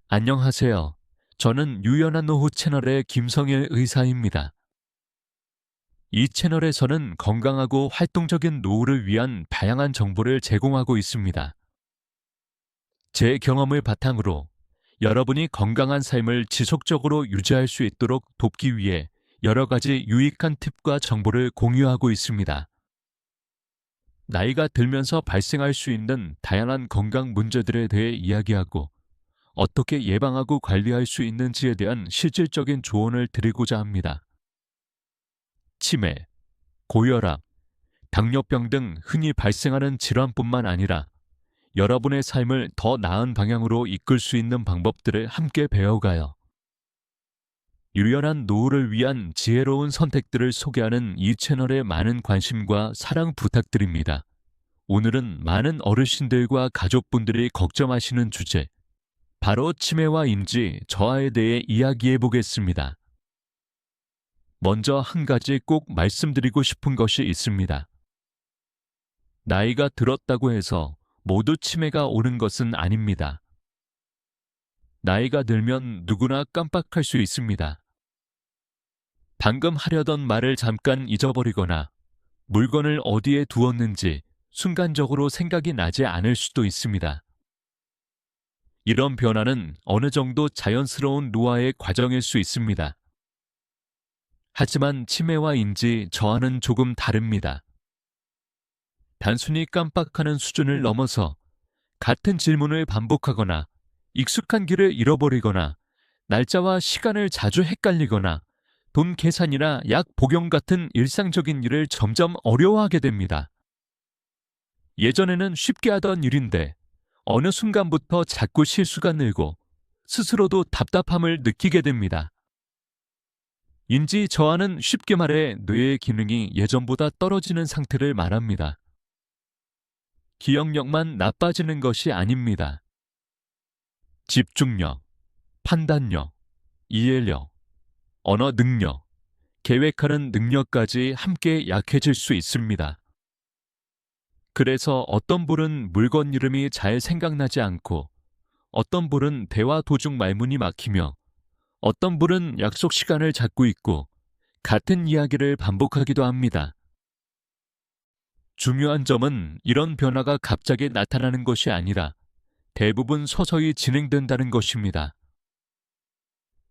안녕하세요. 저는 유연한 노후 채널의 김성일 의사입니다. 이 채널에서는 건강하고 활동적인 노후를 위한 다양한 정보를 제공하고 있습니다. 제 경험을 바탕으로 여러분이 건강한 삶을 지속적으로 유지할 수 있도록 돕기 위해 여러 가지 유익한 팁과 정보를 공유하고 있습니다. 나이가 들면서 발생할 수 있는 다양한 건강 문제들에 대해 이야기하고 어떻게 예방하고 관리할 수 있는지에 대한 실질적인 조언을 드리고자 합니다. 치매, 고혈압, 당뇨병 등 흔히 발생하는 질환뿐만 아니라 여러분의 삶을 더 나은 방향으로 이끌 수 있는 방법들을 함께 배워가요. 유연한 노후를 위한 지혜로운 선택들을 소개하는 이 채널에 많은 관심과 사랑 부탁드립니다. 오늘은 많은 어르신들과 가족분들이 걱정하시는 주제, 바로 치매와 인지 저하에 대해 이야기해 보겠습니다. 먼저 한 가지 꼭 말씀드리고 싶은 것이 있습니다. 나이가 들었다고 해서 모두 치매가 오는 것은 아닙니다. 나이가 들면 누구나 깜빡할 수 있습니다. 방금 하려던 말을 잠깐 잊어버리거나 물건을 어디에 두었는지 순간적으로 생각이 나지 않을 수도 있습니다. 이런 변화는 어느 정도 자연스러운 노화의 과정일 수 있습니다. 하지만 치매와 인지 저하는 조금 다릅니다. 단순히 깜빡하는 수준을 넘어서 같은 질문을 반복하거나 익숙한 길을 잃어버리거나 날짜와 시간을 자주 헷갈리거나 돈 계산이나 약 복용 같은 일상적인 일을 점점 어려워하게 됩니다. 예전에는 쉽게 하던 일인데 어느 순간부터 자꾸 실수가 늘고 스스로도 답답함을 느끼게 됩니다. 인지 저하는 쉽게 말해 뇌의 기능이 예전보다 떨어지는 상태를 말합니다. 기억력만 나빠지는 것이 아닙니다. 집중력, 판단력, 이해력, 언어 능력, 계획하는 능력까지 함께 약해질 수 있습니다. 그래서 어떤 분은 물건 이름이 잘 생각나지 않고 어떤 분은 대화 도중 말문이 막히며 어떤 분은 약속 시간을 잡고 있고 같은 이야기를 반복하기도 합니다. 중요한 점은 이런 변화가 갑자기 나타나는 것이 아니라 대부분 서서히 진행된다는 것입니다.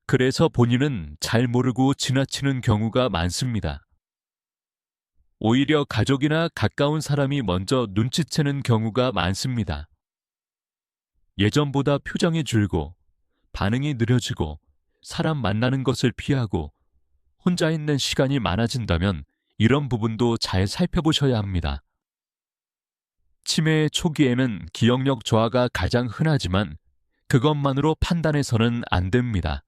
그래서 본인은 잘 모르고 지나치는 경우가 많습니다. 오히려 가족이나 가까운 사람이 먼저 눈치채는 경우가 많습니다. 예전보다 표정이 줄고 반응이 느려지고 사람 만나는 것을 피하고 혼자 있는 시간이 많아진다면 이런 부분도 잘 살펴보셔야 합니다. 치매의 초기에는 기억력 저하가 가장 흔하지만 그것만으로 판단해서는 안 됩니다.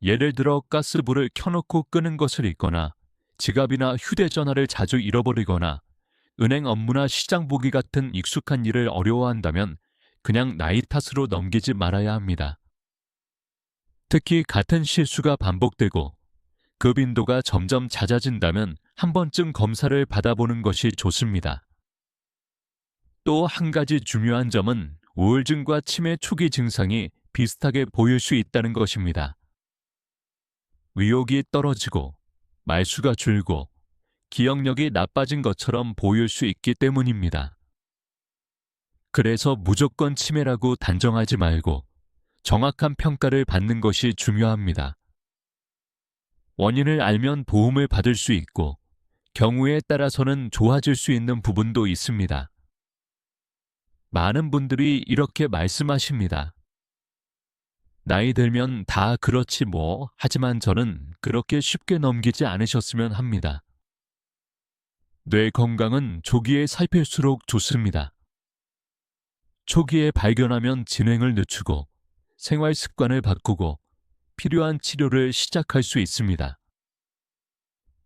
예를 들어 가스불을 켜놓고 끄는 것을 잊거나 지갑이나 휴대전화를 자주 잃어버리거나 은행 업무나 시장 보기 같은 익숙한 일을 어려워한다면 그냥 나이 탓으로 넘기지 말아야 합니다. 특히 같은 실수가 반복되고 그 빈도가 점점 잦아진다면 한 번쯤 검사를 받아보는 것이 좋습니다. 또 한 가지 중요한 점은 우울증과 치매 초기 증상이 비슷하게 보일 수 있다는 것입니다. 의욕이 떨어지고 말수가 줄고 기억력이 나빠진 것처럼 보일 수 있기 때문입니다. 그래서 무조건 치매라고 단정하지 말고 정확한 평가를 받는 것이 중요합니다. 원인을 알면 도움을 받을 수 있고 경우에 따라서는 좋아질 수 있는 부분도 있습니다. 많은 분들이 이렇게 말씀하십니다. 나이 들면 다 그렇지 뭐, 하지만 저는 그렇게 쉽게 넘기지 않으셨으면 합니다. 뇌 건강은 조기에 살필수록 좋습니다. 초기에 발견하면 진행을 늦추고 생활 습관을 바꾸고 필요한 치료를 시작할 수 있습니다.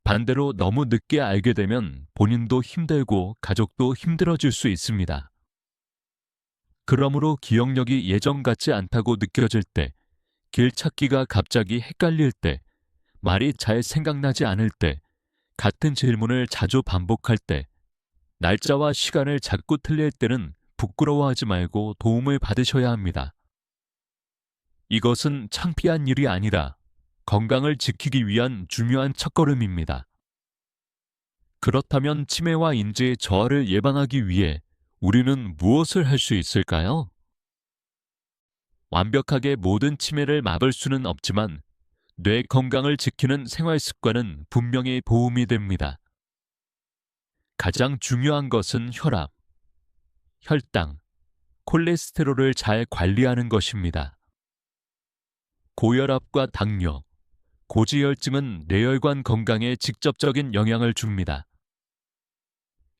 반대로 너무 늦게 알게 되면 본인도 힘들고 가족도 힘들어질 수 있습니다. 그러므로 기억력이 예전 같지 않다고 느껴질 때, 길 찾기가 갑자기 헷갈릴 때, 말이 잘 생각나지 않을 때, 같은 질문을 자주 반복할 때, 날짜와 시간을 자꾸 틀릴 때는 부끄러워하지 말고 도움을 받으셔야 합니다. 이것은 창피한 일이 아니라 건강을 지키기 위한 중요한 첫걸음입니다. 그렇다면 치매와 인지의 저하를 예방하기 위해 우리는 무엇을 할 수 있을까요? 완벽하게 모든 치매를 막을 수는 없지만 뇌 건강을 지키는 생활 습관은 분명히 도움이 됩니다. 가장 중요한 것은 혈압, 혈당, 콜레스테롤을 잘 관리하는 것입니다. 고혈압과 당뇨, 고지혈증은 뇌혈관 건강에 직접적인 영향을 줍니다.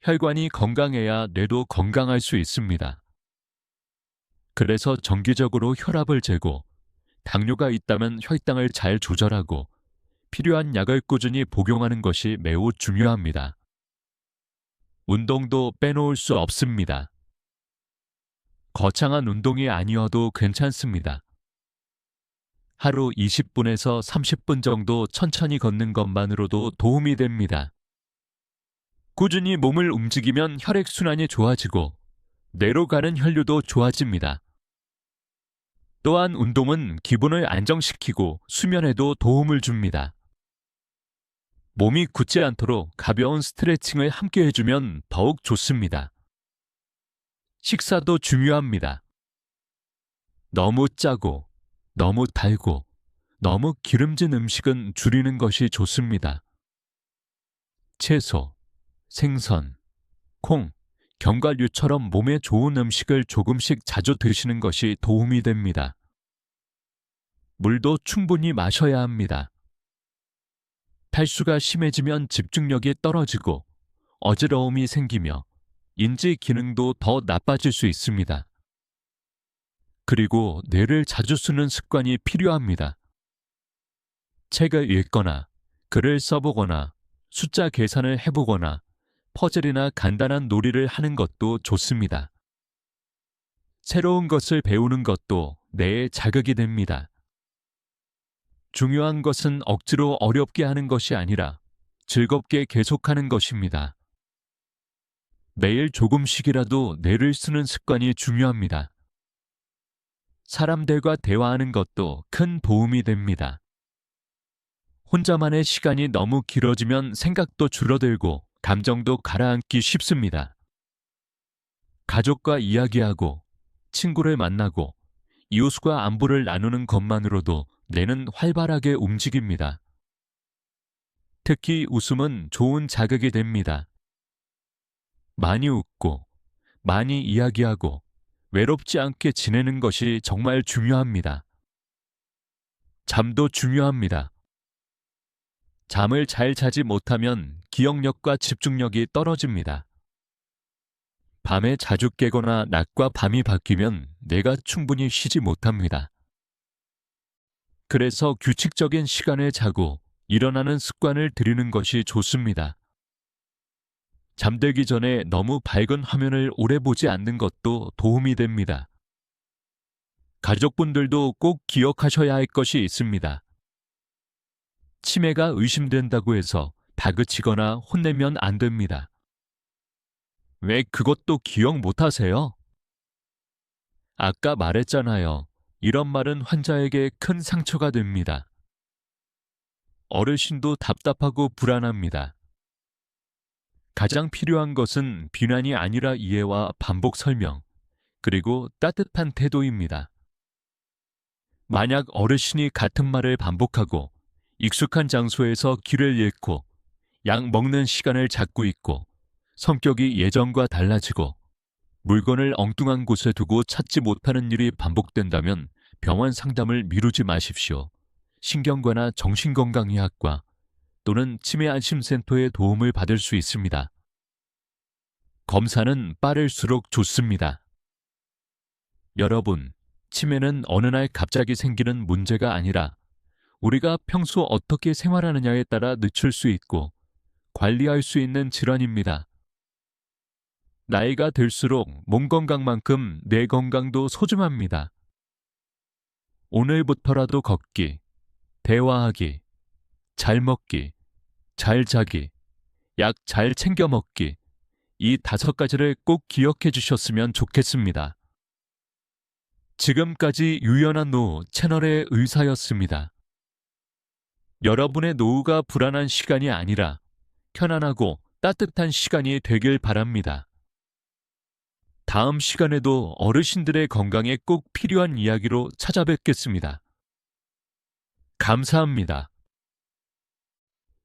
혈관이 건강해야 뇌도 건강할 수 있습니다. 그래서 정기적으로 혈압을 재고 당뇨가 있다면 혈당을 잘 조절하고 필요한 약을 꾸준히 복용하는 것이 매우 중요합니다. 운동도 빼놓을 수 없습니다. 거창한 운동이 아니어도 괜찮습니다. 하루 20분에서 30분 정도 천천히 걷는 것만으로도 도움이 됩니다. 꾸준히 몸을 움직이면 혈액순환이 좋아지고 뇌로 가는 혈류도 좋아집니다. 또한 운동은 기분을 안정시키고 수면에도 도움을 줍니다. 몸이 굳지 않도록 가벼운 스트레칭을 함께 해주면 더욱 좋습니다. 식사도 중요합니다. 너무 짜고, 너무 달고, 너무 기름진 음식은 줄이는 것이 좋습니다. 채소, 생선, 콩, 견과류처럼 몸에 좋은 음식을 조금씩 자주 드시는 것이 도움이 됩니다. 물도 충분히 마셔야 합니다. 탈수가 심해지면 집중력이 떨어지고 어지러움이 생기며 인지 기능도 더 나빠질 수 있습니다. 그리고 뇌를 자주 쓰는 습관이 필요합니다. 책을 읽거나 글을 써보거나 숫자 계산을 해보거나 퍼즐이나 간단한 놀이를 하는 것도 좋습니다. 새로운 것을 배우는 것도 뇌에 자극이 됩니다. 중요한 것은 억지로 어렵게 하는 것이 아니라 즐겁게 계속하는 것입니다. 매일 조금씩이라도 뇌를 쓰는 습관이 중요합니다. 사람들과 대화하는 것도 큰 도움이 됩니다. 혼자만의 시간이 너무 길어지면 생각도 줄어들고 감정도 가라앉기 쉽습니다. 가족과 이야기하고 친구를 만나고 이웃과 안부를 나누는 것만으로도 뇌는 활발하게 움직입니다. 특히 웃음은 좋은 자극이 됩니다. 많이 웃고 많이 이야기하고 외롭지 않게 지내는 것이 정말 중요합니다. 잠도 중요합니다. 잠을 잘 자지 못하면 기억력과 집중력이 떨어집니다. 밤에 자주 깨거나 낮과 밤이 바뀌면 뇌가 충분히 쉬지 못합니다. 그래서 규칙적인 시간에 자고 일어나는 습관을 들이는 것이 좋습니다. 잠들기 전에 너무 밝은 화면을 오래 보지 않는 것도 도움이 됩니다. 가족분들도 꼭 기억하셔야 할 것이 있습니다. 치매가 의심된다고 해서 다그치거나 혼내면 안 됩니다. 왜 그것도 기억 못하세요? 아까 말했잖아요. 이런 말은 환자에게 큰 상처가 됩니다. 어르신도 답답하고 불안합니다. 가장 필요한 것은 비난이 아니라 이해와 반복 설명, 그리고 따뜻한 태도입니다. 만약 어르신이 같은 말을 반복하고 익숙한 장소에서 길을 잃고 약 먹는 시간을 잡고 있고 성격이 예전과 달라지고 물건을 엉뚱한 곳에 두고 찾지 못하는 일이 반복된다면 병원 상담을 미루지 마십시오. 신경과나 정신건강의학과 또는 치매안심센터의 도움을 받을 수 있습니다. 검사는 빠를수록 좋습니다. 여러분, 치매는 어느 날 갑자기 생기는 문제가 아니라 우리가 평소 어떻게 생활하느냐에 따라 늦출 수 있고 관리할 수 있는 질환입니다. 나이가 들수록 몸 건강만큼 뇌 건강도 소중합니다. 오늘부터라도 걷기, 대화하기, 잘 먹기, 잘 자기, 약 잘 챙겨 먹기, 이 5가지를 꼭 기억해 주셨으면 좋겠습니다. 지금까지 유연한 노후 채널의 의사였습니다. 여러분의 노후가 불안한 시간이 아니라 편안하고 따뜻한 시간이 되길 바랍니다. 다음 시간에도 어르신들의 건강에 꼭 필요한 이야기로 찾아뵙겠습니다. 감사합니다.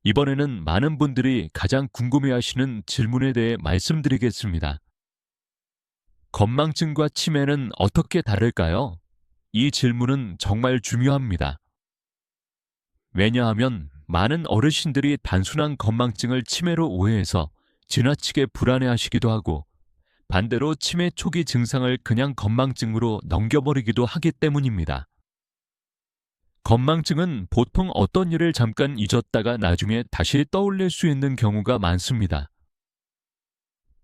이번에는 많은 분들이 가장 궁금해하시는 질문에 대해 말씀드리겠습니다. 건망증과 치매는 어떻게 다를까요? 이 질문은 정말 중요합니다. 왜냐하면 많은 어르신들이 단순한 건망증을 치매로 오해해서 지나치게 불안해하시기도 하고 반대로 치매 초기 증상을 그냥 건망증으로 넘겨버리기도 하기 때문입니다. 건망증은 보통 어떤 일을 잠깐 잊었다가 나중에 다시 떠올릴 수 있는 경우가 많습니다.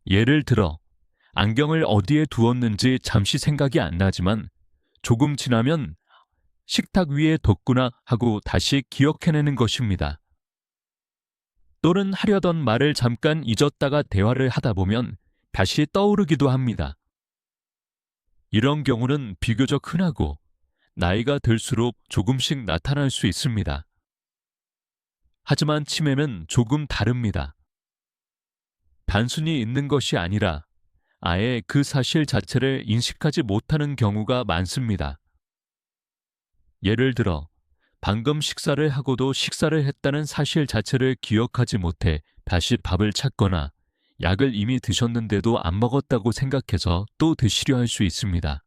예를 들어 안경을 어디에 두었는지 잠시 생각이 안 나지만 조금 지나면 식탁 위에 뒀구나 하고 다시 기억해내는 것입니다. 또는 하려던 말을 잠깐 잊었다가 대화를 하다 보면 다시 떠오르기도 합니다. 이런 경우는 비교적 흔하고 나이가 들수록 조금씩 나타날 수 있습니다. 하지만 치매는 조금 다릅니다. 단순히 있는 것이 아니라 아예 그 사실 자체를 인식하지 못하는 경우가 많습니다. 예를 들어 방금 식사를 하고도 식사를 했다는 사실 자체를 기억하지 못해 다시 밥을 찾거나 약을 이미 드셨는데도 안 먹었다고 생각해서 또 드시려 할 수 있습니다.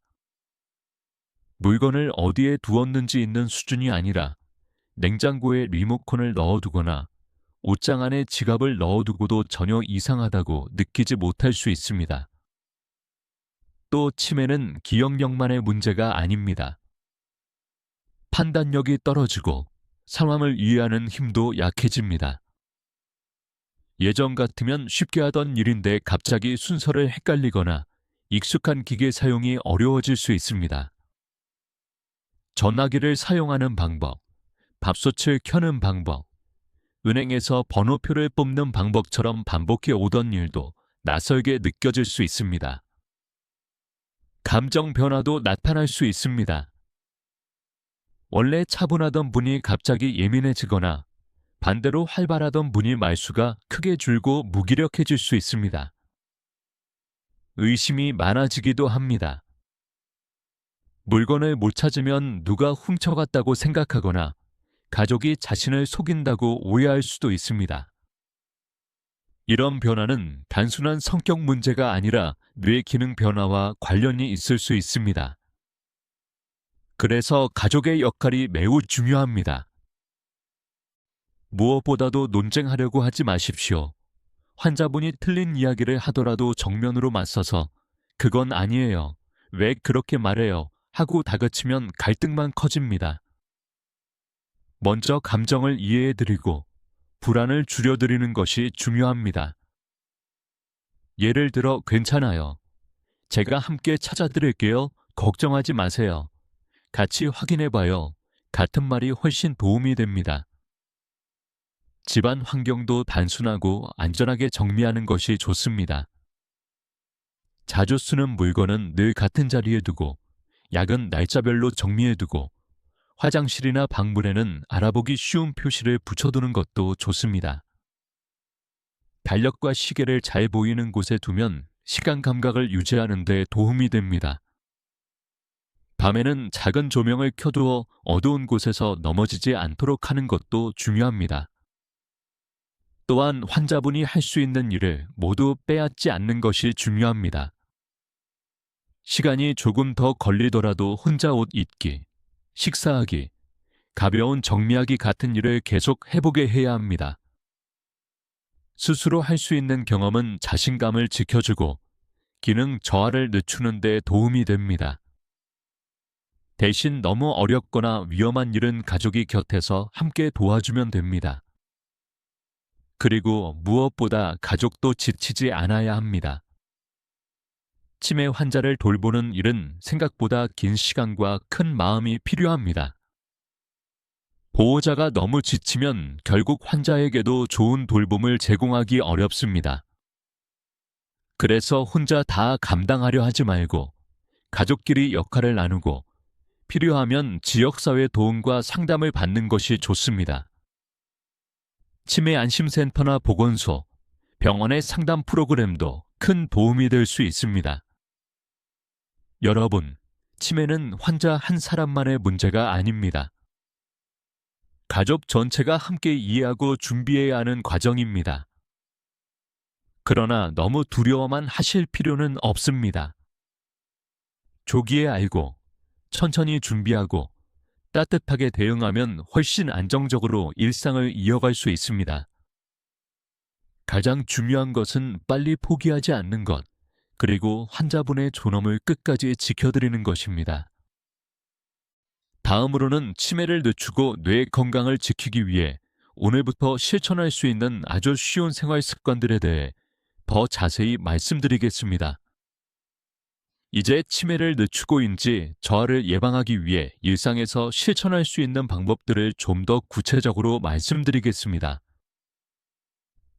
물건을 어디에 두었는지 있는 수준이 아니라 냉장고에 리모컨을 넣어두거나 옷장 안에 지갑을 넣어두고도 전혀 이상하다고 느끼지 못할 수 있습니다. 또 치매는 기억력만의 문제가 아닙니다. 판단력이 떨어지고 상황을 이해하는 힘도 약해집니다. 예전 같으면 쉽게 하던 일인데 갑자기 순서를 헷갈리거나 익숙한 기계 사용이 어려워질 수 있습니다. 전화기를 사용하는 방법, 밥솥을 켜는 방법, 은행에서 번호표를 뽑는 방법처럼 반복해 오던 일도 낯설게 느껴질 수 있습니다. 감정 변화도 나타날 수 있습니다. 원래 차분하던 분이 갑자기 예민해지거나 반대로 활발하던 분이 말수가 크게 줄고 무기력해질 수 있습니다. 의심이 많아지기도 합니다. 물건을 못 찾으면 누가 훔쳐갔다고 생각하거나 가족이 자신을 속인다고 오해할 수도 있습니다. 이런 변화는 단순한 성격 문제가 아니라 뇌 기능 변화와 관련이 있을 수 있습니다. 그래서 가족의 역할이 매우 중요합니다. 무엇보다도 논쟁하려고 하지 마십시오. 환자분이 틀린 이야기를 하더라도 정면으로 맞서서 그건 아니에요. 왜 그렇게 말해요? 하고 다그치면 갈등만 커집니다. 먼저 감정을 이해해드리고 불안을 줄여드리는 것이 중요합니다. 예를 들어 괜찮아요. 제가 함께 찾아드릴게요. 걱정하지 마세요. 같이 확인해봐요. 같은 말이 훨씬 도움이 됩니다. 집안 환경도 단순하고 안전하게 정리하는 것이 좋습니다. 자주 쓰는 물건은 늘 같은 자리에 두고 약은 날짜별로 정리해두고 화장실이나 방문에는 알아보기 쉬운 표시를 붙여두는 것도 좋습니다. 달력과 시계를 잘 보이는 곳에 두면 시간 감각을 유지하는 데 도움이 됩니다. 밤에는 작은 조명을 켜두어 어두운 곳에서 넘어지지 않도록 하는 것도 중요합니다. 또한 환자분이 할 수 있는 일을 모두 빼앗지 않는 것이 중요합니다. 시간이 조금 더 걸리더라도 혼자 옷 입기, 식사하기, 가벼운 정리하기 같은 일을 계속 해보게 해야 합니다. 스스로 할 수 있는 경험은 자신감을 지켜주고 기능 저하를 늦추는 데 도움이 됩니다. 대신 너무 어렵거나 위험한 일은 가족이 곁에서 함께 도와주면 됩니다. 그리고 무엇보다 가족도 지치지 않아야 합니다. 치매 환자를 돌보는 일은 생각보다 긴 시간과 큰 마음이 필요합니다. 보호자가 너무 지치면 결국 환자에게도 좋은 돌봄을 제공하기 어렵습니다. 그래서 혼자 다 감당하려 하지 말고 가족끼리 역할을 나누고 필요하면 지역사회 도움과 상담을 받는 것이 좋습니다. 치매 안심센터나 보건소, 병원의 상담 프로그램도 큰 도움이 될 수 있습니다. 여러분, 치매는 환자 한 사람만의 문제가 아닙니다. 가족 전체가 함께 이해하고 준비해야 하는 과정입니다. 그러나 너무 두려워만 하실 필요는 없습니다. 조기에 알고 천천히 준비하고 따뜻하게 대응하면 훨씬 안정적으로 일상을 이어갈 수 있습니다. 가장 중요한 것은 빨리 포기하지 않는 것, 그리고 환자분의 존엄을 끝까지 지켜드리는 것입니다. 다음으로는 치매를 늦추고 뇌 건강을 지키기 위해 오늘부터 실천할 수 있는 아주 쉬운 생활 습관들에 대해 더 자세히 말씀드리겠습니다. 이제 치매를 늦추고인지 저하를 예방하기 위해 일상에서 실천할 수 있는 방법들을 좀 더 구체적으로 말씀드리겠습니다.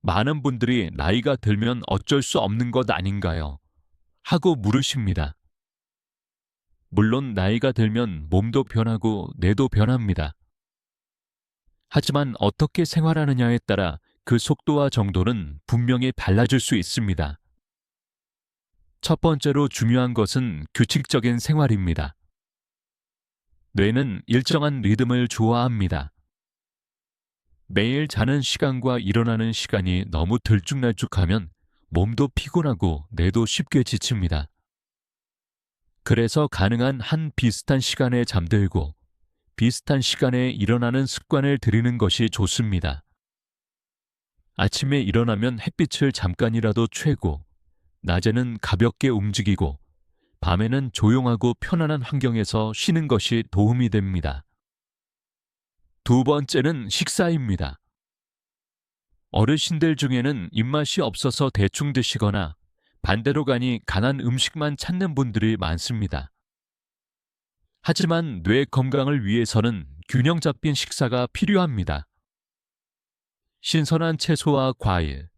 많은 분들이 나이가 들면 어쩔 수 없는 것 아닌가요? 하고 물으십니다. 물론 나이가 들면 몸도 변하고 뇌도 변합니다. 하지만 어떻게 생활하느냐에 따라 그 속도와 정도는 분명히 달라질 수 있습니다. 첫 번째로 중요한 것은 규칙적인 생활입니다. 뇌는 일정한 리듬을 좋아합니다. 매일 자는 시간과 일어나는 시간이 너무 들쭉날쭉하면 몸도 피곤하고 뇌도 쉽게 지칩니다. 그래서 가능한 한 비슷한 시간에 잠들고 비슷한 시간에 일어나는 습관을 들이는 것이 좋습니다. 아침에 일어나면 햇빛을 잠깐이라도 쬐고 낮에는 가볍게 움직이고 밤에는 조용하고 편안한 환경에서 쉬는 것이 도움이 됩니다. 두 번째는 식사입니다. 어르신들 중에는 입맛이 없어서 대충 드시거나 반대로 가니 간한 음식만 찾는 분들이 많습니다. 하지만 뇌 건강을 위해서는 균형 잡힌 식사가 필요합니다. 신선한 채소와 과일,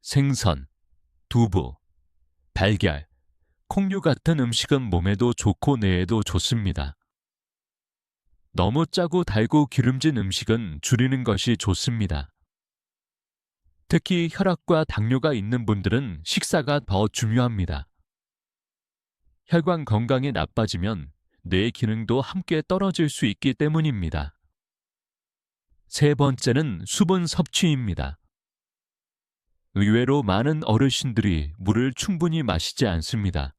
생선, 두부, 달걀, 콩류 같은 음식은 몸에도 좋고 뇌에도 좋습니다. 너무 짜고 달고 기름진 음식은 줄이는 것이 좋습니다. 특히 혈압과 당뇨가 있는 분들은 식사가 더 중요합니다. 혈관 건강이 나빠지면 뇌 기능도 함께 떨어질 수 있기 때문입니다. 세 번째는 수분 섭취입니다. 의외로 많은 어르신들이 물을 충분히 마시지 않습니다.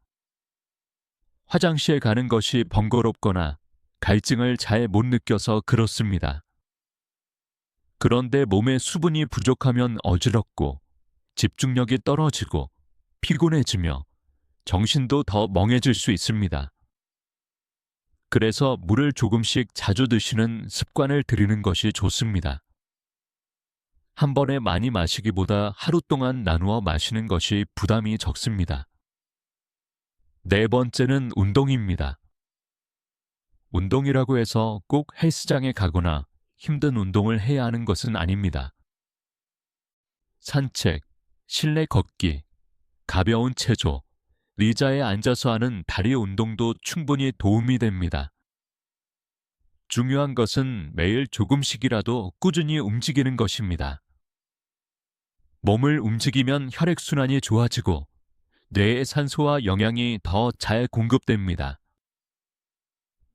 화장실 가는 것이 번거롭거나 갈증을 잘 못 느껴서 그렇습니다. 그런데 몸에 수분이 부족하면 어지럽고 집중력이 떨어지고 피곤해지며 정신도 더 멍해질 수 있습니다. 그래서 물을 조금씩 자주 드시는 습관을 들이는 것이 좋습니다. 한 번에 많이 마시기보다 하루 동안 나누어 마시는 것이 부담이 적습니다. 네 번째는 운동입니다. 운동이라고 해서 꼭 헬스장에 가거나 힘든 운동을 해야 하는 것은 아닙니다. 산책, 실내 걷기, 가벼운 체조, 의자에 앉아서 하는 다리 운동도 충분히 도움이 됩니다. 중요한 것은 매일 조금씩이라도 꾸준히 움직이는 것입니다. 몸을 움직이면 혈액순환이 좋아지고 뇌의 산소와 영양이 더 잘 공급됩니다.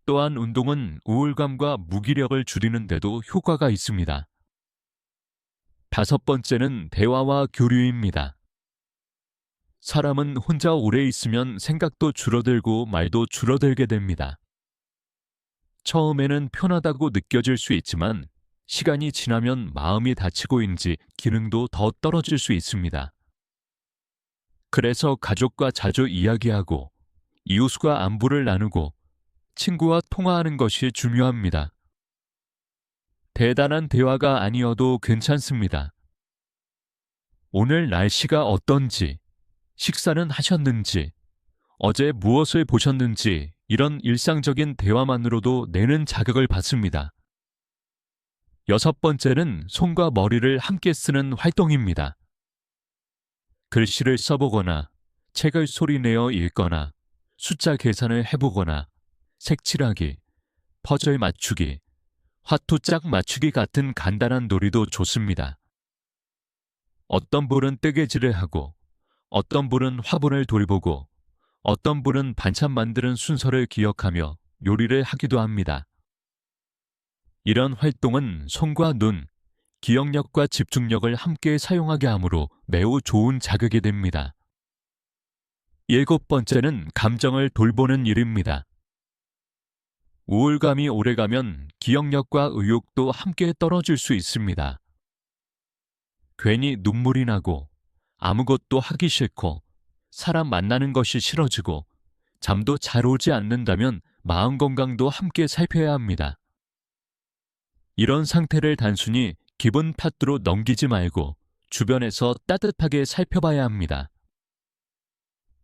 또한 운동은 우울감과 무기력을 줄이는 데도 효과가 있습니다. 다섯 번째는 대화와 교류입니다. 사람은 혼자 오래 있으면 생각도 줄어들고 말도 줄어들게 됩니다. 처음에는 편하다고 느껴질 수 있지만 시간이 지나면 마음이 다치고인지 기능도 더 떨어질 수 있습니다. 그래서 가족과 자주 이야기하고 이웃과 안부를 나누고 친구와 통화하는 것이 중요합니다. 대단한 대화가 아니어도 괜찮습니다. 오늘 날씨가 어떤지, 식사는 하셨는지, 어제 무엇을 보셨는지 이런 일상적인 대화만으로도 뇌는 자극을 받습니다. 여섯 번째는 손과 머리를 함께 쓰는 활동입니다. 글씨를 써보거나 책을 소리내어 읽거나 숫자 계산을 해보거나 색칠하기, 퍼즐 맞추기, 화투짝 맞추기 같은 간단한 놀이도 좋습니다. 어떤 볼은 뜨개질을 하고, 어떤 볼은 화분을 돌보고, 어떤 분은 반찬 만드는 순서를 기억하며 요리를 하기도 합니다. 이런 활동은 손과 눈, 기억력과 집중력을 함께 사용하게 하므로 매우 좋은 자극이 됩니다. 7번째는 감정을 돌보는 일입니다. 우울감이 오래가면 기억력과 의욕도 함께 떨어질 수 있습니다. 괜히 눈물이 나고 아무것도 하기 싫고 사람 만나는 것이 싫어지고 잠도 잘 오지 않는다면 마음 건강도 함께 살펴야 합니다. 이런 상태를 단순히 기분 탓으로 넘기지 말고 주변에서 따뜻하게 살펴봐야 합니다.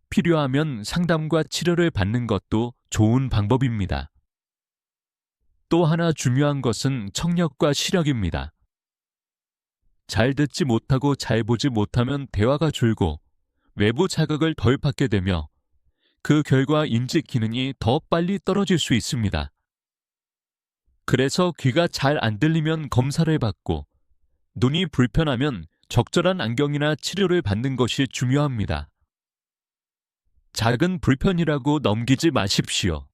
필요하면 상담과 치료를 받는 것도 좋은 방법입니다. 또 하나 중요한 것은 청력과 시력입니다. 잘 듣지 못하고 잘 보지 못하면 대화가 줄고 외부 자극을 덜 받게 되며 그 결과 인지 기능이 더 빨리 떨어질 수 있습니다. 그래서 귀가 잘 안 들리면 검사를 받고 눈이 불편하면 적절한 안경이나 치료를 받는 것이 중요합니다. 작은 불편이라고 넘기지 마십시오.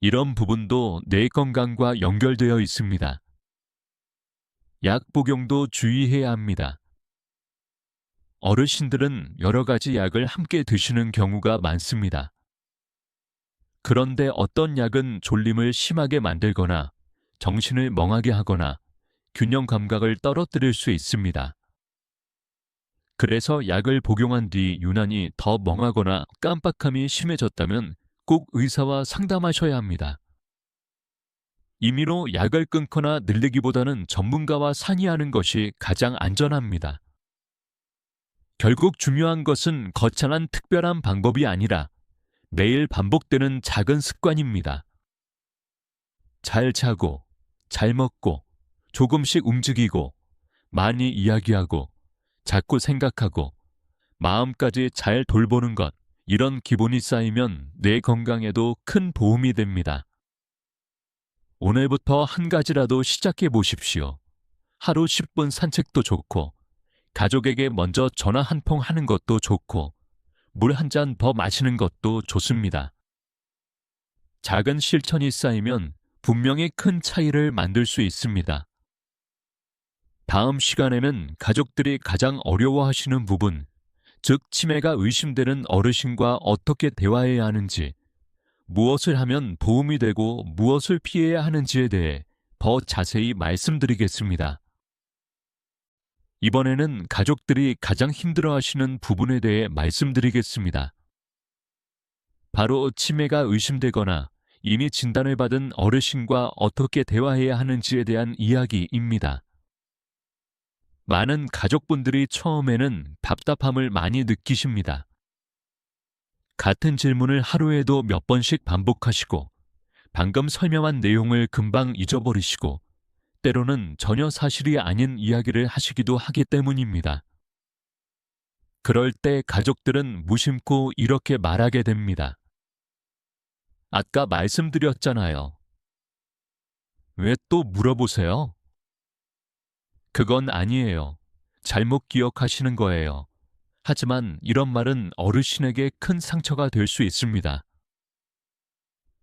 이런 부분도 뇌 건강과 연결되어 있습니다. 약 복용도 주의해야 합니다. 어르신들은 여러 가지 약을 함께 드시는 경우가 많습니다. 그런데 어떤 약은 졸림을 심하게 만들거나 정신을 멍하게 하거나 균형 감각을 떨어뜨릴 수 있습니다. 그래서 약을 복용한 뒤 유난히 더 멍하거나 깜빡함이 심해졌다면 꼭 의사와 상담하셔야 합니다. 임의로 약을 끊거나 늘리기보다는 전문가와 상의하는 것이 가장 안전합니다. 결국 중요한 것은 거창한 특별한 방법이 아니라 매일 반복되는 작은 습관입니다. 잘 자고, 잘 먹고, 조금씩 움직이고, 많이 이야기하고, 자꾸 생각하고, 마음까지 잘 돌보는 것, 이런 기본이 쌓이면 뇌 건강에도 큰 도움이 됩니다. 오늘부터 한 가지라도 시작해 보십시오. 하루 10분 산책도 좋고, 가족에게 먼저 전화 한 통 하는 것도 좋고, 물 한 잔 더 마시는 것도 좋습니다. 작은 실천이 쌓이면 분명히 큰 차이를 만들 수 있습니다. 다음 시간에는 가족들이 가장 어려워하시는 부분, 즉 치매가 의심되는 어르신과 어떻게 대화해야 하는지, 무엇을 하면 도움이 되고 무엇을 피해야 하는지에 대해 더 자세히 말씀드리겠습니다. 이번에는 가족들이 가장 힘들어하시는 부분에 대해 말씀드리겠습니다. 바로 치매가 의심되거나 이미 진단을 받은 어르신과 어떻게 대화해야 하는지에 대한 이야기입니다. 많은 가족분들이 처음에는 답답함을 많이 느끼십니다. 같은 질문을 하루에도 몇 번씩 반복하시고 방금 설명한 내용을 금방 잊어버리시고 때로는 전혀 사실이 아닌 이야기를 하시기도 하기 때문입니다. 그럴 때 가족들은 무심코 이렇게 말하게 됩니다. 아까 말씀드렸잖아요. 왜 또 물어보세요? 그건 아니에요. 잘못 기억하시는 거예요. 하지만 이런 말은 어르신에게 큰 상처가 될 수 있습니다.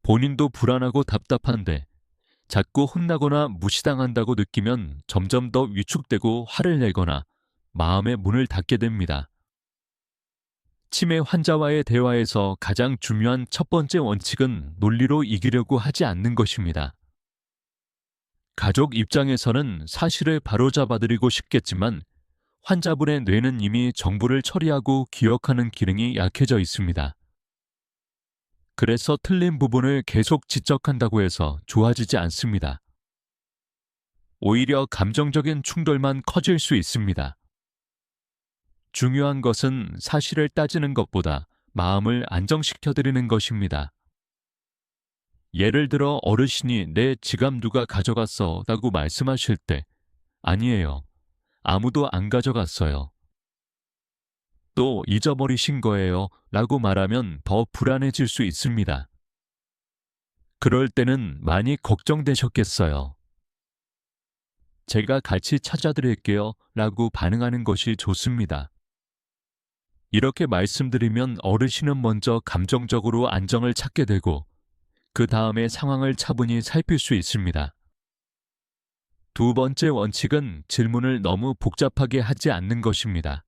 본인도 불안하고 답답한데 자꾸 혼나거나 무시당한다고 느끼면 점점 더 위축되고 화를 내거나 마음의 문을 닫게 됩니다. 치매 환자와의 대화에서 가장 중요한 첫 번째 원칙은 논리로 이기려고 하지 않는 것입니다. 가족 입장에서는 사실을 바로잡아드리고 싶겠지만 환자분의 뇌는 이미 정보를 처리하고 기억하는 기능이 약해져 있습니다. 그래서 틀린 부분을 계속 지적한다고 해서 좋아지지 않습니다. 오히려 감정적인 충돌만 커질 수 있습니다. 중요한 것은 사실을 따지는 것보다 마음을 안정시켜드리는 것입니다. 예를 들어 어르신이 내 지갑 누가 가져갔어 라고 말씀하실 때 아니에요. 아무도 안 가져갔어요. 또 잊어버리신 거예요 라고 말하면 더 불안해질 수 있습니다. 그럴 때는 많이 걱정되셨겠어요. 제가 같이 찾아드릴게요 라고 반응하는 것이 좋습니다. 이렇게 말씀드리면 어르신은 먼저 감정적으로 안정을 찾게 되고 그 다음에 상황을 차분히 살필 수 있습니다. 두 번째 원칙은 질문을 너무 복잡하게 하지 않는 것입니다.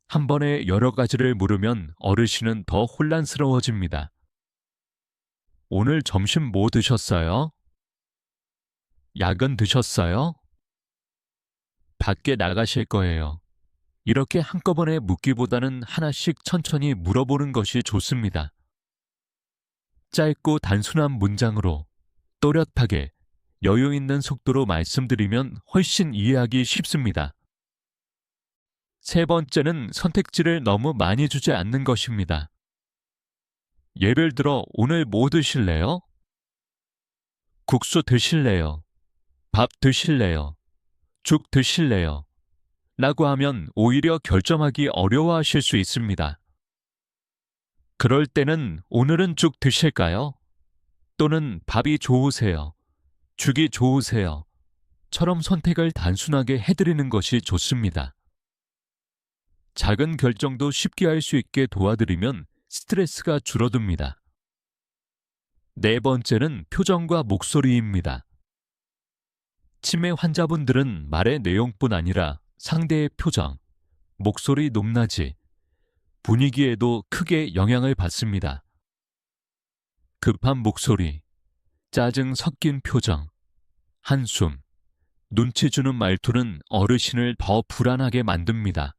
한 번에 여러 가지를 물으면 어르신은 더 혼란스러워집니다. 오늘 점심 뭐 드셨어요? 약은 드셨어요? 밖에 나가실 거예요. 이렇게 한꺼번에 묻기보다는 하나씩 천천히 물어보는 것이 좋습니다. 짧고 단순한 문장으로 또렷하게 여유 있는 속도로 말씀드리면 훨씬 이해하기 쉽습니다. 세 번째는 선택지를 너무 많이 주지 않는 것입니다. 예를 들어 오늘 뭐 드실래요? 국수 드실래요? 밥 드실래요? 죽 드실래요? 라고 하면 오히려 결정하기 어려워하실 수 있습니다. 그럴 때는 오늘은 죽 드실까요? 또는 밥이 좋으세요? 죽이 좋으세요? 처럼 선택을 단순하게 해드리는 것이 좋습니다. 작은 결정도 쉽게 할 수 있게 도와드리면 스트레스가 줄어듭니다. 네 번째는 표정과 목소리입니다. 치매 환자분들은 말의 내용뿐 아니라 상대의 표정, 목소리 높낮이, 분위기에도 크게 영향을 받습니다. 급한 목소리, 짜증 섞인 표정, 한숨, 눈치 주는 말투는 어르신을 더 불안하게 만듭니다.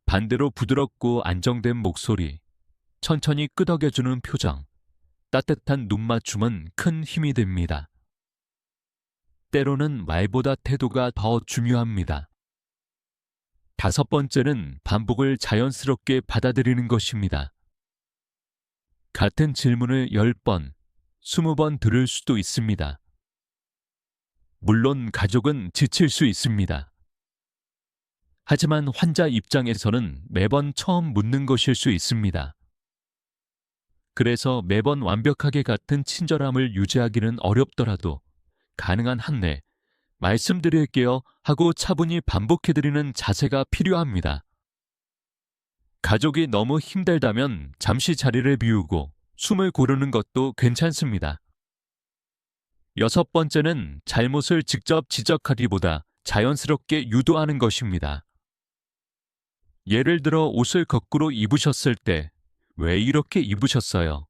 반대로 부드럽고 안정된 목소리, 천천히 끄덕여주는 표정, 따뜻한 눈맞춤은 큰 힘이 됩니다. 때로는 말보다 태도가 더 중요합니다. 다섯 번째는 반복을 자연스럽게 받아들이는 것입니다. 같은 질문을 10번, 20번 들을 수도 있습니다. 물론 가족은 지칠 수 있습니다. 하지만 환자 입장에서는 매번 처음 묻는 것일 수 있습니다. 그래서 매번 완벽하게 같은 친절함을 유지하기는 어렵더라도 가능한 한내 말씀드릴게요 하고 차분히 반복해드리는 자세가 필요합니다. 가족이 너무 힘들다면 잠시 자리를 비우고 숨을 고르는 것도 괜찮습니다. 여섯 번째는 잘못을 직접 지적하기보다 자연스럽게 유도하는 것입니다. 예를 들어 옷을 거꾸로 입으셨을 때 왜 이렇게 입으셨어요?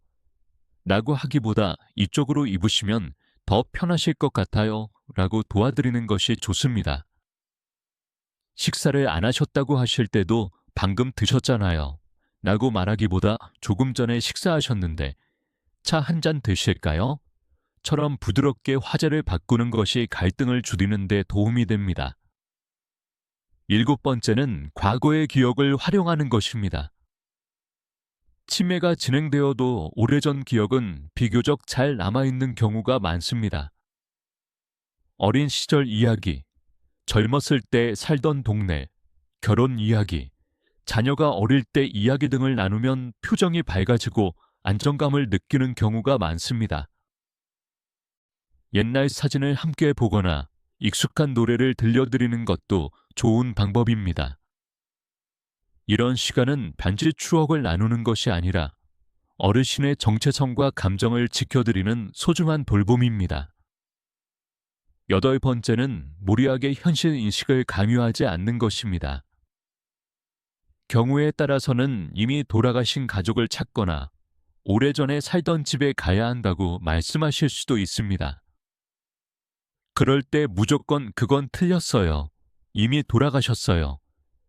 라고 하기보다 이쪽으로 입으시면 더 편하실 것 같아요 라고 도와드리는 것이 좋습니다. 식사를 안 하셨다고 하실 때도 방금 드셨잖아요 라고 말하기보다 조금 전에 식사하셨는데 차 한 잔 드실까요? 처럼 부드럽게 화제를 바꾸는 것이 갈등을 줄이는 데 도움이 됩니다. 일곱 번째는 과거의 기억을 활용하는 것입니다. 치매가 진행되어도 오래전 기억은 비교적 잘 남아있는 경우가 많습니다. 어린 시절 이야기, 젊었을 때 살던 동네, 결혼 이야기, 자녀가 어릴 때 이야기 등을 나누면 표정이 밝아지고 안정감을 느끼는 경우가 많습니다. 옛날 사진을 함께 보거나 익숙한 노래를 들려드리는 것도 좋은 방법입니다. 이런 시간은 단지 추억을 나누는 것이 아니라 어르신의 정체성과 감정을 지켜드리는 소중한 돌봄입니다. 여덟 번째는 무리하게 현실 인식을 강요하지 않는 것입니다. 경우에 따라서는 이미 돌아가신 가족을 찾거나 오래전에 살던 집에 가야 한다고 말씀하실 수도 있습니다. 그럴 때 무조건 그건 틀렸어요. 이미 돌아가셨어요.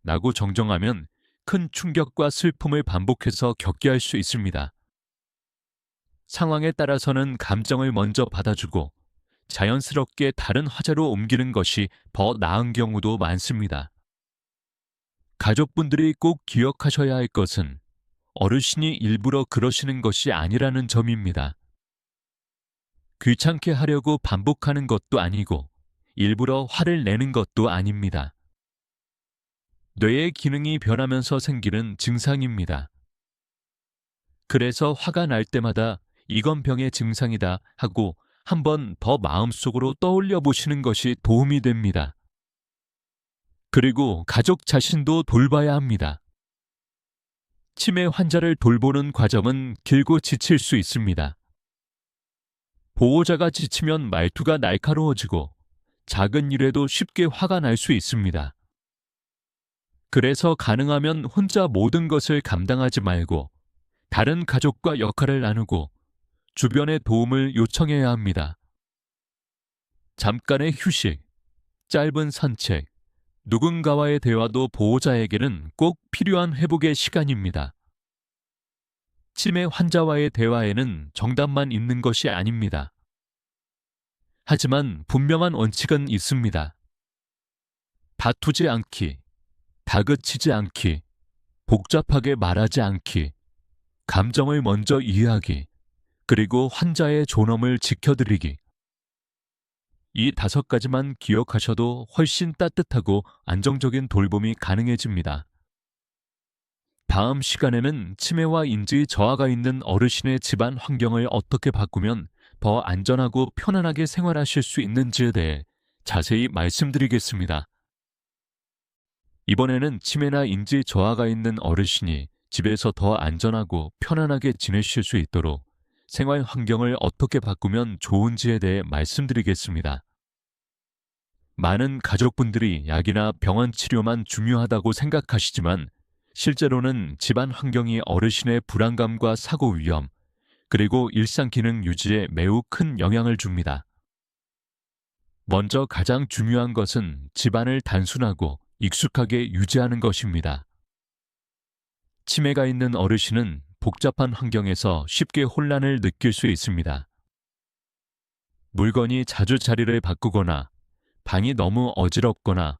라고 정정하면 큰 충격과 슬픔을 반복해서 겪게 할 수 있습니다. 상황에 따라서는 감정을 먼저 받아주고 자연스럽게 다른 화제로 옮기는 것이 더 나은 경우도 많습니다. 가족분들이 꼭 기억하셔야 할 것은 어르신이 일부러 그러시는 것이 아니라는 점입니다. 귀찮게 하려고 반복하는 것도 아니고 일부러 화를 내는 것도 아닙니다. 뇌의 기능이 변하면서 생기는 증상입니다. 그래서 화가 날 때마다 이건 병의 증상이다 하고 한 번 더 마음속으로 떠올려 보시는 것이 도움이 됩니다. 그리고 가족 자신도 돌봐야 합니다. 치매 환자를 돌보는 과정은 길고 지칠 수 있습니다. 보호자가 지치면 말투가 날카로워지고 작은 일에도 쉽게 화가 날 수 있습니다. 그래서 가능하면 혼자 모든 것을 감당하지 말고 다른 가족과 역할을 나누고 주변의 도움을 요청해야 합니다. 잠깐의 휴식, 짧은 산책, 누군가와의 대화도 보호자에게는 꼭 필요한 회복의 시간입니다. 치매 환자와의 대화에는 정답만 있는 것이 아닙니다. 하지만 분명한 원칙은 있습니다. 다투지 않기, 다그치지 않기, 복잡하게 말하지 않기, 감정을 먼저 이해하기, 그리고 환자의 존엄을 지켜드리기. 이 5가지만 기억하셔도 훨씬 따뜻하고 안정적인 돌봄이 가능해집니다. 다음 시간에는 치매와 인지 저하가 있는 어르신의 집안 환경을 어떻게 바꾸면 더 안전하고 편안하게 생활하실 수 있는지에 대해 자세히 말씀드리겠습니다. 이번에는 치매나 인지 저하가 있는 어르신이 집에서 더 안전하고 편안하게 지내실 수 있도록 생활 환경을 어떻게 바꾸면 좋은지에 대해 말씀드리겠습니다. 많은 가족분들이 약이나 병원 치료만 중요하다고 생각하시지만 실제로는 집안 환경이 어르신의 불안감과 사고 위험, 그리고 일상 기능 유지에 매우 큰 영향을 줍니다. 먼저 가장 중요한 것은 집안을 단순하고 익숙하게 유지하는 것입니다. 치매가 있는 어르신은 복잡한 환경에서 쉽게 혼란을 느낄 수 있습니다. 물건이 자주 자리를 바꾸거나 방이 너무 어지럽거나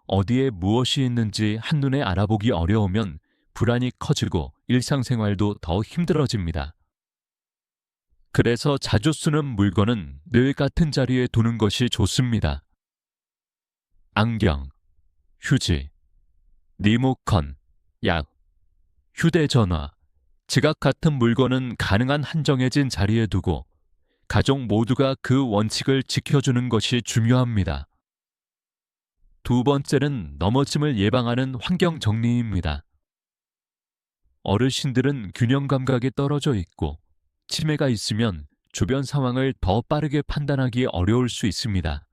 어디에 무엇이 있는지 한눈에 알아보기 어려우면 불안이 커지고 일상생활도 더 힘들어집니다. 그래서 자주 쓰는 물건은 늘 같은 자리에 두는 것이 좋습니다. 안경, 휴지, 리모컨, 약, 휴대전화, 지갑 같은 물건은 가능한 한 정해진 자리에 두고 가족 모두가 그 원칙을 지켜주는 것이 중요합니다. 두 번째는 넘어짐을 예방하는 환경 정리입니다. 어르신들은 균형 감각이 떨어져 있고 치매가 있으면 주변 상황을 더 빠르게 판단하기 어려울 수 있습니다.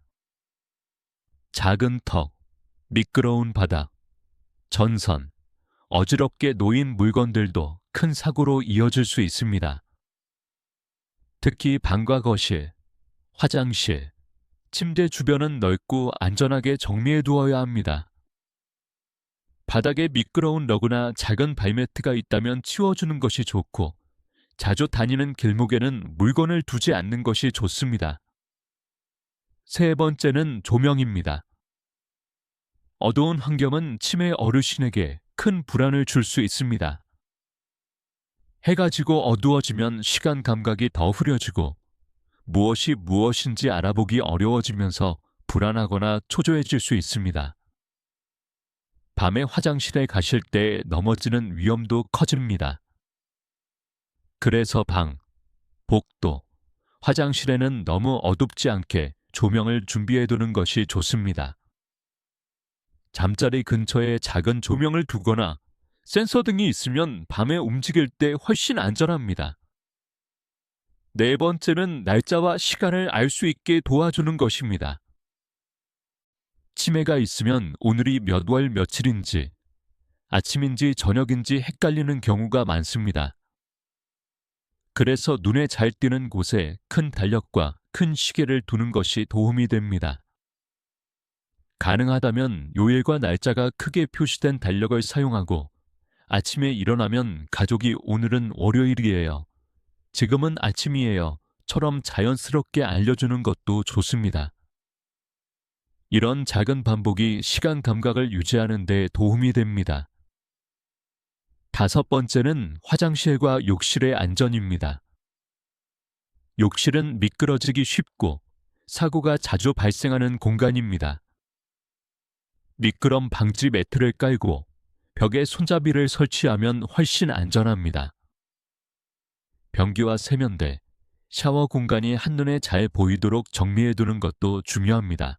작은 턱, 미끄러운 바닥, 전선, 어지럽게 놓인 물건들도 큰 사고로 이어질 수 있습니다. 특히 방과 거실, 화장실, 침대 주변은 넓고 안전하게 정리해 두어야 합니다. 바닥에 미끄러운 러그나 작은 발매트가 있다면 치워주는 것이 좋고 자주 다니는 길목에는 물건을 두지 않는 것이 좋습니다. 세 번째는 조명입니다. 어두운 환경은 치매 어르신에게 큰 불안을 줄 수 있습니다. 해가 지고 어두워지면 시간 감각이 더 흐려지고 무엇이 무엇인지 알아보기 어려워지면서 불안하거나 초조해질 수 있습니다. 밤에 화장실에 가실 때 넘어지는 위험도 커집니다. 그래서 방, 복도, 화장실에는 너무 어둡지 않게 조명을 준비해두는 것이 좋습니다. 잠자리 근처에 작은 조명을 두거나 센서 등이 있으면 밤에 움직일 때 훨씬 안전합니다. 네 번째는 날짜와 시간을 알 수 있게 도와주는 것입니다. 치매가 있으면 오늘이 몇 월 며칠인지, 아침인지 저녁인지 헷갈리는 경우가 많습니다. 그래서 눈에 잘 띄는 곳에 큰 달력과 큰 시계를 두는 것이 도움이 됩니다. 가능하다면 요일과 날짜가 크게 표시된 달력을 사용하고 아침에 일어나면 가족이 오늘은 월요일이에요, 지금은 아침이에요 처럼 자연스럽게 알려주는 것도 좋습니다. 이런 작은 반복이 시간 감각을 유지하는 데 도움이 됩니다. 다섯 번째는 화장실과 욕실의 안전입니다. 욕실은 미끄러지기 쉽고 사고가 자주 발생하는 공간입니다. 미끄럼 방지 매트를 깔고 벽에 손잡이를 설치하면 훨씬 안전합니다. 변기와 세면대, 샤워 공간이 한눈에 잘 보이도록 정리해두는 것도 중요합니다.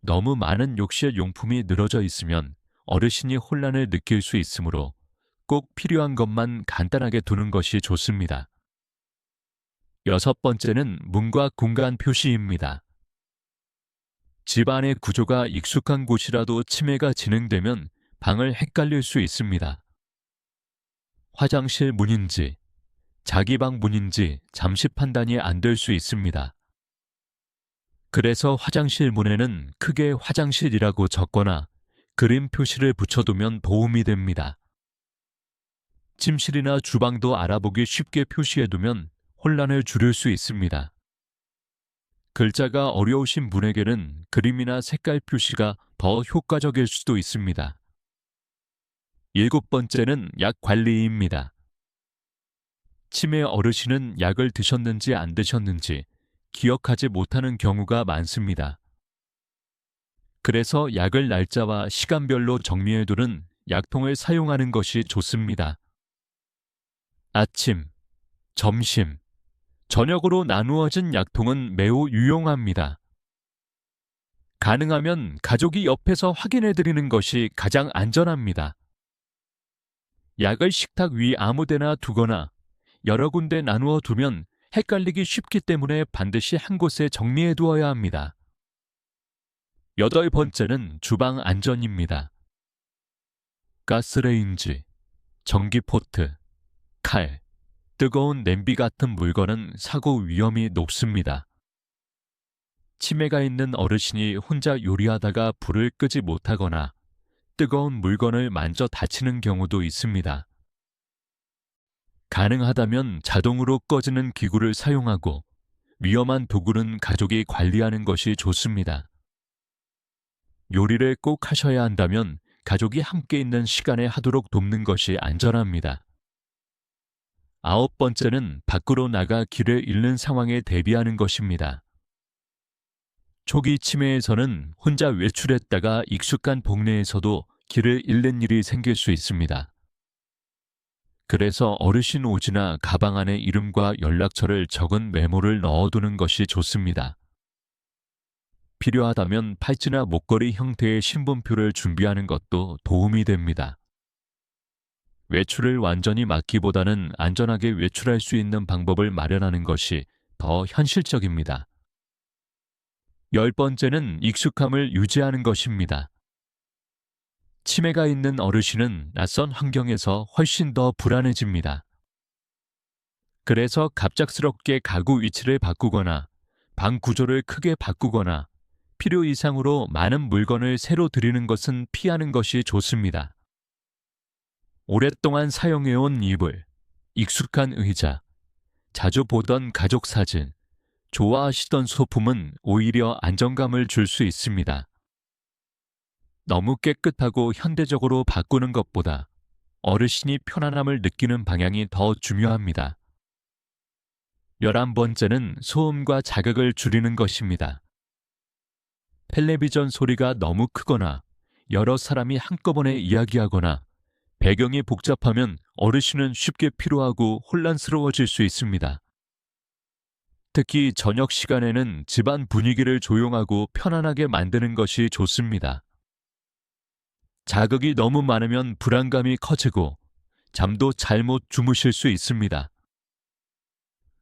너무 많은 욕실 용품이 늘어져 있으면 어르신이 혼란을 느낄 수 있으므로 꼭 필요한 것만 간단하게 두는 것이 좋습니다. 여섯 번째는 문과 공간 표시입니다. 집안의 구조가 익숙한 곳이라도 치매가 진행되면 방을 헷갈릴 수 있습니다. 화장실 문인지, 자기 방 문인지 잠시 판단이 안 될 수 있습니다. 그래서 화장실 문에는 크게 화장실이라고 적거나 그림 표시를 붙여두면 도움이 됩니다. 침실이나 주방도 알아보기 쉽게 표시해두면 혼란을 줄일 수 있습니다. 글자가 어려우신 분에게는 그림이나 색깔 표시가 더 효과적일 수도 있습니다. 일곱 번째는 약 관리입니다. 치매 어르신은 약을 드셨는지 안 드셨는지 기억하지 못하는 경우가 많습니다. 그래서 약을 날짜와 시간별로 정리해두는 약통을 사용하는 것이 좋습니다. 아침, 점심, 저녁으로 나누어진 약통은 매우 유용합니다. 가능하면 가족이 옆에서 확인해드리는 것이 가장 안전합니다. 약을 식탁 위 아무데나 두거나 여러 군데 나누어 두면 헷갈리기 쉽기 때문에 반드시 한 곳에 정리해 두어야 합니다. 여덟 번째는 주방 안전입니다. 가스레인지, 전기포트, 칼, 뜨거운 냄비 같은 물건은 사고 위험이 높습니다. 치매가 있는 어르신이 혼자 요리하다가 불을 끄지 못하거나 뜨거운 물건을 만져 다치는 경우도 있습니다. 가능하다면 자동으로 꺼지는 기구를 사용하고 위험한 도구는 가족이 관리하는 것이 좋습니다. 요리를 꼭 하셔야 한다면 가족이 함께 있는 시간에 하도록 돕는 것이 안전합니다. 아홉 번째는 밖으로 나가 길을 잃는 상황에 대비하는 것입니다. 초기 치매에서는 혼자 외출했다가 익숙한 동네에서도 길을 잃는 일이 생길 수 있습니다. 그래서 어르신 옷이나 가방 안에 이름과 연락처를 적은 메모를 넣어두는 것이 좋습니다. 필요하다면 팔찌나 목걸이 형태의 신분표를 준비하는 것도 도움이 됩니다. 외출을 완전히 막기보다는 안전하게 외출할 수 있는 방법을 마련하는 것이 더 현실적입니다. 열 번째는 익숙함을 유지하는 것입니다. 치매가 있는 어르신은 낯선 환경에서 훨씬 더 불안해집니다. 그래서 갑작스럽게 가구 위치를 바꾸거나 방 구조를 크게 바꾸거나 필요 이상으로 많은 물건을 새로 들이는 것은 피하는 것이 좋습니다. 오랫동안 사용해온 이불, 익숙한 의자, 자주 보던 가족 사진, 좋아하시던 소품은 오히려 안정감을 줄 수 있습니다. 너무 깨끗하고 현대적으로 바꾸는 것보다 어르신이 편안함을 느끼는 방향이 더 중요합니다. 11번째는 소음과 자극을 줄이는 것입니다. 텔레비전 소리가 너무 크거나 여러 사람이 한꺼번에 이야기하거나 배경이 복잡하면 어르신은 쉽게 피로하고 혼란스러워질 수 있습니다. 특히 저녁 시간에는 집안 분위기를 조용하고 편안하게 만드는 것이 좋습니다. 자극이 너무 많으면 불안감이 커지고 잠도 잘못 주무실 수 있습니다.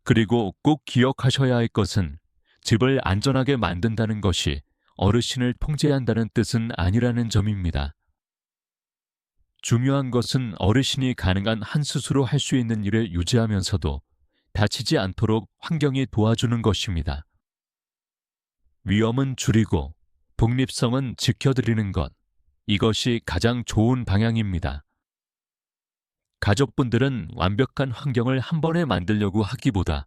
그리고 꼭 기억하셔야 할 것은 집을 안전하게 만든다는 것이 어르신을 통제한다는 뜻은 아니라는 점입니다. 중요한 것은 어르신이 가능한 한 스스로 할 수 있는 일을 유지하면서도 다치지 않도록 환경이 도와주는 것입니다. 위험은 줄이고 독립성은 지켜드리는 것, 이것이 가장 좋은 방향입니다. 가족분들은 완벽한 환경을 한 번에 만들려고 하기보다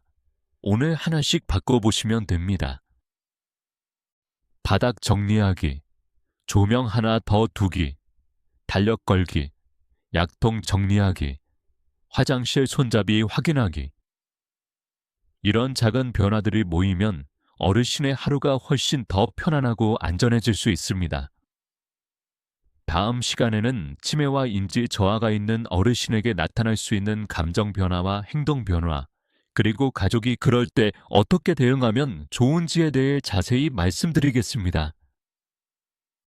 오늘 하나씩 바꿔보시면 됩니다. 바닥 정리하기, 조명 하나 더 두기, 달력 걸기, 약통 정리하기, 화장실 손잡이 확인하기. 이런 작은 변화들이 모이면 어르신의 하루가 훨씬 더 편안하고 안전해질 수 있습니다. 다음 시간에는 치매와 인지 저하가 있는 어르신에게 나타날 수 있는 감정 변화와 행동 변화, 그리고 가족이 그럴 때 어떻게 대응하면 좋은지에 대해 자세히 말씀드리겠습니다.